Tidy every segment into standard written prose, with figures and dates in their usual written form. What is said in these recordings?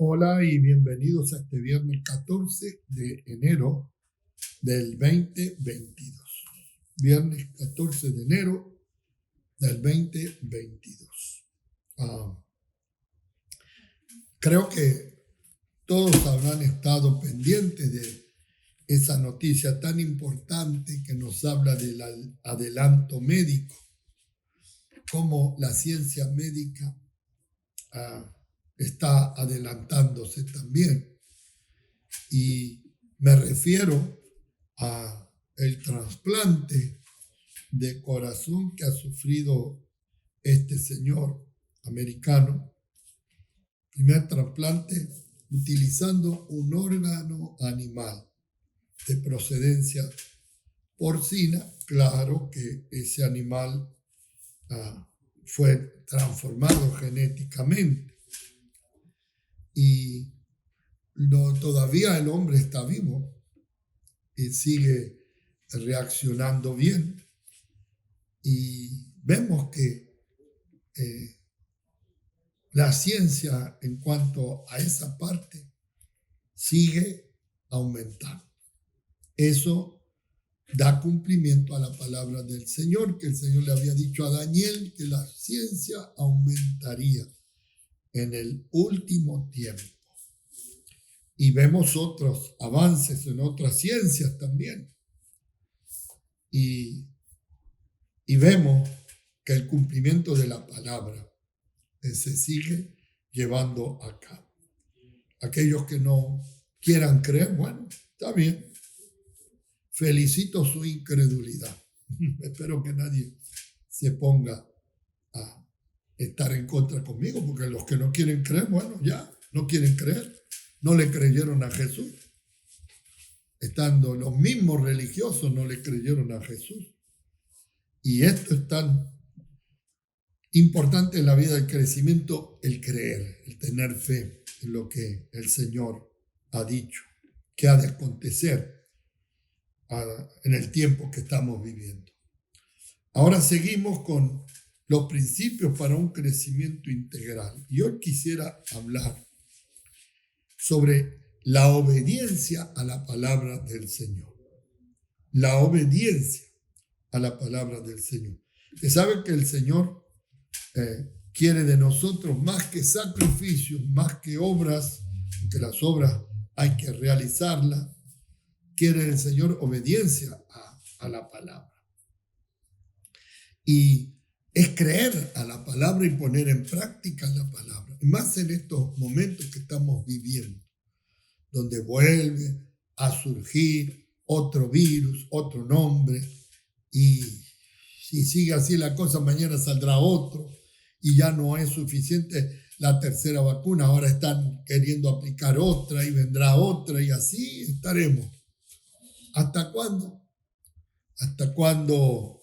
Hola y bienvenidos a este viernes 14 de enero del 2022. Viernes 14 de enero del 2022. Creo que todos habrán estado pendientes de esa noticia tan importante que nos habla del adelanto médico, cómo la ciencia médica está adelantándose también. Y me refiero a el trasplante de corazón que ha sufrido este señor americano. Primer trasplante utilizando un órgano animal de procedencia porcina. Claro que ese animal fue transformado genéticamente y todavía el hombre está vivo y sigue reaccionando bien, y vemos que la ciencia en cuanto a esa parte sigue aumentando. Eso da cumplimiento a la palabra del Señor, que el Señor le había dicho a Daniel que la ciencia aumentaría en el último tiempo. Y vemos otros avances en otras ciencias también. Y vemos que el cumplimiento de la palabra se sigue llevando a cabo. Aquellos que no quieran creer, bueno, está bien. Felicito su incredulidad. Espero que nadie se ponga a estar en contra conmigo, porque los que no quieren creer, bueno, ya no quieren creer. No le creyeron a Jesús. Estando los mismos religiosos no le creyeron a Jesús. Y esto es tan importante en la vida del crecimiento, el creer, el tener fe en lo que el Señor ha dicho, que ha de acontecer en el tiempo que estamos viviendo. Ahora seguimos con los principios para un crecimiento integral. Y hoy quisiera hablar sobre la obediencia a la palabra del Señor. La obediencia a la palabra del Señor. Que sabe que el Señor quiere de nosotros más que sacrificios, más que obras, que las obras hay que realizarlas. Quiere el Señor obediencia a la palabra. Y es creer a la palabra y poner en práctica la palabra. Más en estos momentos que estamos viviendo, donde vuelve a surgir otro virus, otro nombre, y si sigue así la cosa, mañana saldrá otro, y ya no es suficiente la tercera vacuna, ahora están queriendo aplicar otra y vendrá otra, y así estaremos. ¿Hasta cuándo? Hasta cuando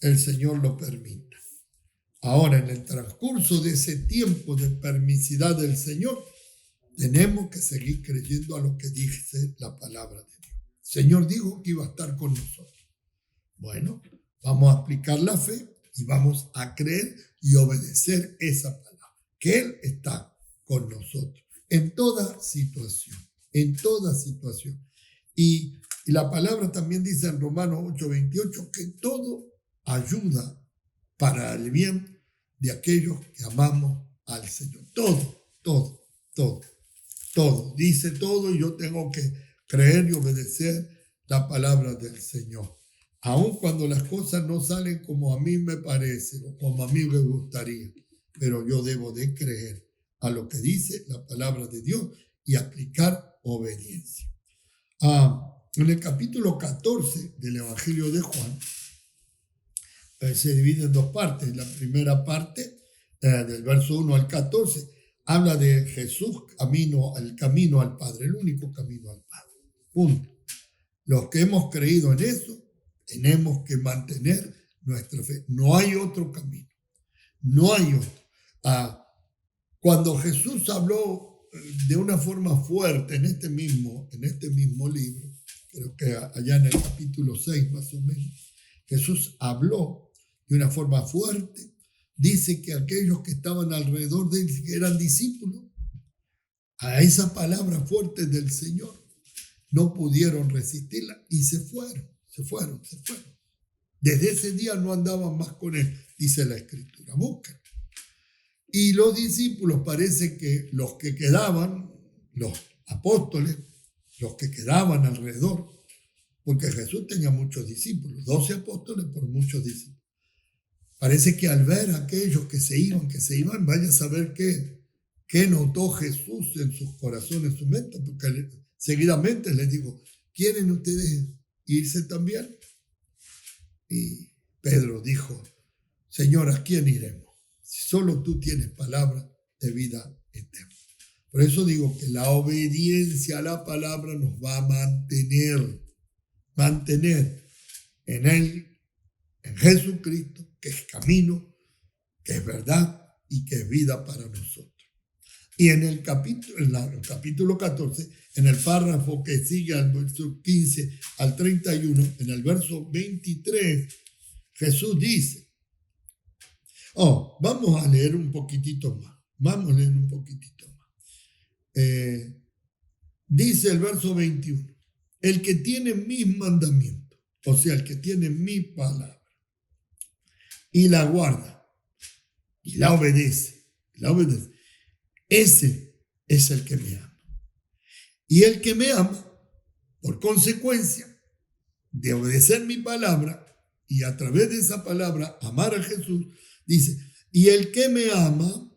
el Señor lo permita. Ahora, en el transcurso de ese tiempo de permisidad del Señor, tenemos que seguir creyendo a lo que dice la palabra de Dios. El Señor dijo que iba a estar con nosotros. Bueno, vamos a aplicar la fe y vamos a creer y obedecer esa palabra, que Él está con nosotros en toda situación, en toda situación. Y la palabra también dice en Romanos 8:28 que todo ayuda para el bien de aquellos que amamos al Señor. Todo. Dice todo, y yo tengo que creer y obedecer la palabra del Señor. Aun cuando las cosas no salen como a mí me parece o como a mí me gustaría, pero yo debo de creer a lo que dice la palabra de Dios y aplicar obediencia. En el capítulo 14 del Evangelio de Juan, se divide en dos partes. La primera parte, del verso 1 al 14, habla de Jesús, el camino al Padre, el único camino al Padre. Punto. Los que hemos creído en eso, tenemos que mantener nuestra fe. No hay otro camino. No hay otro. Cuando Jesús habló de una forma fuerte en este mismo libro, creo que allá en el capítulo 6 más o menos, Jesús habló de una forma fuerte. Dice que aquellos que estaban alrededor de él, que eran discípulos, a esa palabra fuerte del Señor, no pudieron resistirla y se fueron. Desde ese día no andaban más con él, dice la Escritura. Busquen. Y los discípulos, parece que los que quedaban, los apóstoles, los que quedaban alrededor, porque Jesús tenía muchos discípulos, 12 apóstoles por muchos discípulos. Parece que al ver a aquellos que se iban, vaya a saber qué notó Jesús en sus corazones, en su mente, porque seguidamente les dijo, ¿quieren ustedes irse también? Y Pedro dijo, Señor, ¿a quién iremos? Si solo tú tienes palabra de vida eterna. Por eso digo que la obediencia a la palabra nos va a mantener en Él, en Jesucristo, que es camino, que es verdad y que es vida para nosotros. Y en el capítulo 14, en el párrafo que sigue al verso 15 al 31, en el verso 23, Jesús dice, vamos a leer un poquitito más. Dice el verso 21, el que tiene mis mandamientos, o sea, el que tiene mi palabra, y la guarda, y la obedece, ese es el que me ama. Y el que me ama, por consecuencia de obedecer mi palabra, y a través de esa palabra amar a Jesús, dice, y el que me ama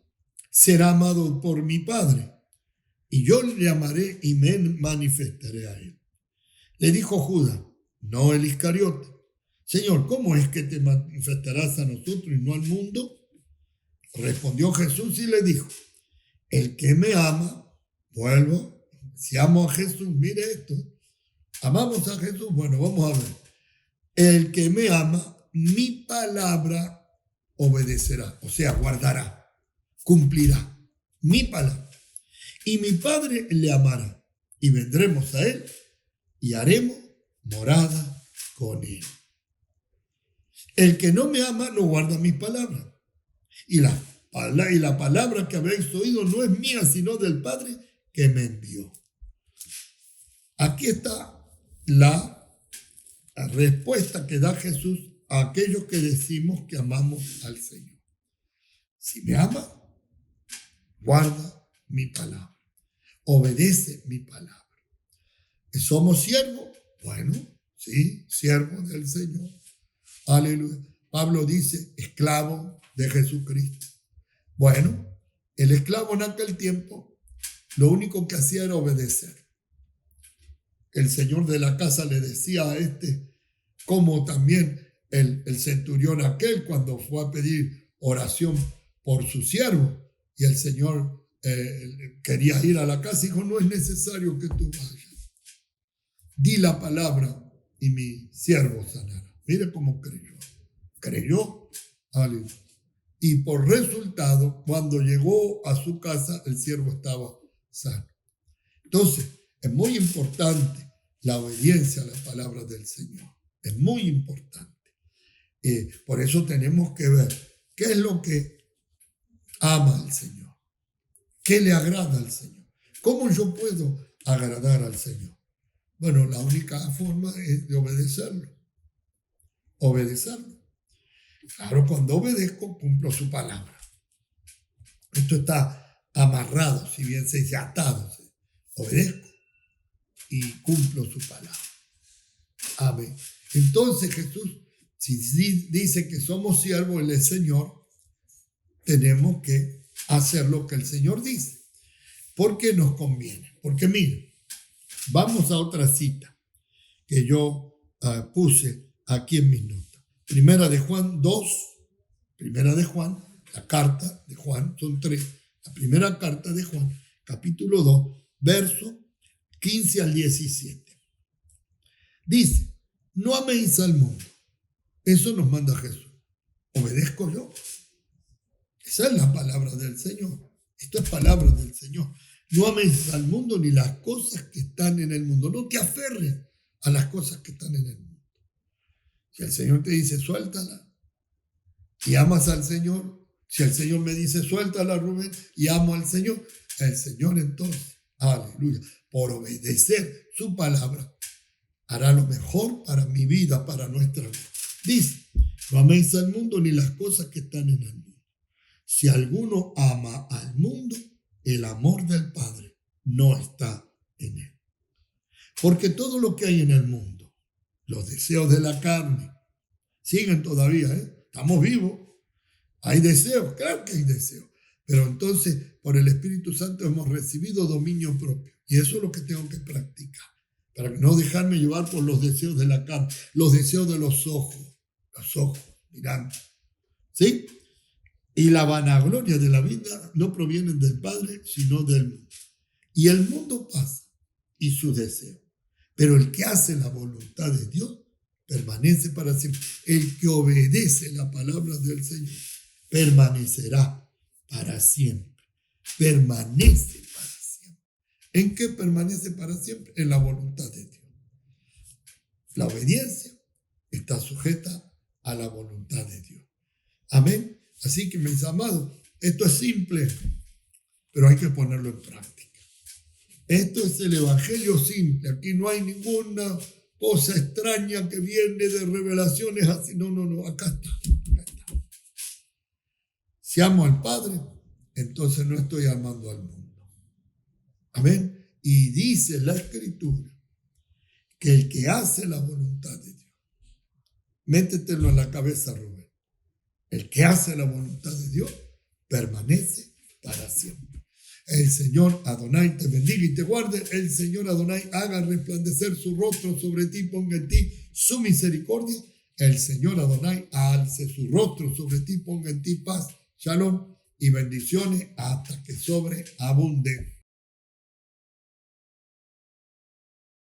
será amado por mi Padre, y yo le amaré y me manifestaré a él. Le dijo Judas, no el Iscariote, Señor, ¿cómo es que te manifestarás a nosotros y no al mundo? Respondió Jesús y le dijo, el que me ama, si amo a Jesús, mire esto, amamos a Jesús, bueno, vamos a ver, el que me ama, mi palabra obedecerá, o sea, guardará, cumplirá mi palabra. Y mi Padre le amará, y vendremos a él, y haremos morada con él. El que no me ama no guarda mis palabras. Y la palabra que habéis oído no es mía, sino del Padre que me envió. Aquí está la respuesta que da Jesús a aquellos que decimos que amamos al Señor. Si me ama, guarda mi palabra, obedece mi palabra. ¿Somos siervos? Bueno, sí, siervos del Señor. Aleluya. Pablo dice, esclavo de Jesucristo. Bueno, el esclavo en aquel tiempo lo único que hacía era obedecer. El señor de la casa le decía a como también el centurión aquel cuando fue a pedir oración por su siervo, y el señor quería ir a la casa y dijo, no es necesario que tú vayas. Di la palabra y mi siervo sanará. Mire cómo creyó, aleluya. Y por resultado, cuando llegó a su casa, el siervo estaba sano. Entonces, es muy importante la obediencia a la palabra del Señor. Es muy importante. Por eso tenemos que ver qué es lo que ama al Señor. ¿Qué le agrada al Señor? ¿Cómo yo puedo agradar al Señor? Bueno, la única forma es de obedecerlo. Claro, cuando obedezco, cumplo su palabra. Esto está amarrado, si bien se dice atado. Obedezco y cumplo su palabra. Amén. Entonces Jesús, si dice que somos siervos del Señor, tenemos que hacer lo que el Señor dice. Porque nos conviene. Porque miren, vamos a otra cita que yo puse aquí en mis notas. Primera de Juan 2, la carta de Juan, son 3. La primera carta de Juan, capítulo 2, verso 15 al 17. Dice, no améis al mundo. Eso nos manda Jesús. ¿Obedezco yo? Esa es la palabra del Señor. Esto es palabra del Señor. No améis al mundo ni las cosas que están en el mundo. No te aferres a las cosas que están en el mundo. Si el Señor te dice, suéltala, y amas al Señor. Si el Señor me dice, suéltala, Rubén, y amo al Señor, el Señor entonces aleluya, por obedecer su palabra, hará lo mejor para mi vida, para nuestra vida. Dice, no améis al mundo ni las cosas que están en el mundo. Si alguno ama al mundo, el amor del Padre no está en él. Porque todo lo que hay en el mundo, los deseos de la carne, siguen todavía, estamos vivos, hay deseos, claro que hay deseos, pero entonces por el Espíritu Santo hemos recibido dominio propio, y eso es lo que tengo que practicar, para no dejarme llevar por los deseos de la carne, los deseos de los ojos mirando, ¿sí? Y la vanagloria de la vida no provienen del Padre, sino del mundo. Y el mundo pasa y sus deseos, pero el que hace la voluntad de Dios permanece para siempre. El que obedece la palabra del Señor permanecerá para siempre. Permanece para siempre. ¿En qué permanece para siempre? En la voluntad de Dios. La obediencia está sujeta a la voluntad de Dios. Amén. Así que, mis amados, esto es simple, pero hay que ponerlo en práctica. Esto es el evangelio simple. Aquí no hay ninguna cosa extraña que viene de revelaciones así. No, acá está. Si amo al Padre, entonces no estoy amando al mundo. Amén. Y dice la Escritura que el que hace la voluntad de Dios, métetelo en la cabeza, Rubén. El que hace la voluntad de Dios permanece para siempre. El Señor Adonai te bendiga y te guarde. El Señor Adonai haga resplandecer su rostro sobre ti, ponga en ti su misericordia. El Señor Adonai alce su rostro sobre ti, ponga en ti paz, shalom y bendiciones hasta que sobreabunde.